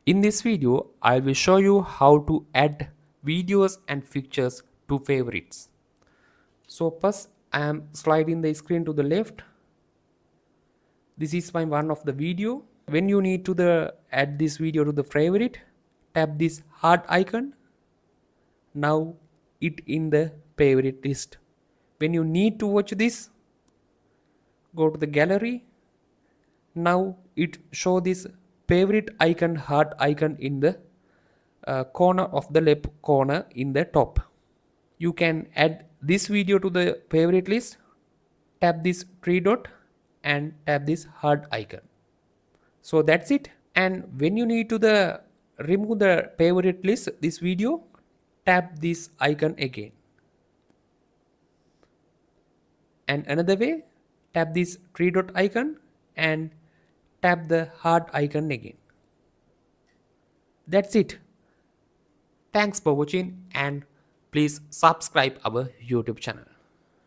In this video, I will show you how to add videos and pictures to favorites. So first I am sliding the screen to the left. This is my one of the video. When you need to add this video to the favorite, tap this heart icon. Now it in the favorite list. When you need to watch this, go to the gallery. Now it show this favorite icon, heart icon in the corner of the left corner in the top. You can add this video to the favorite list. Tap this three dot and tap this heart icon. So that's it. And when you need to remove the favorite list this video, tap this icon again. And another way, tap this three dot icon and tap the heart icon again. That's it. Thanks for watching and please subscribe our YouTube channel.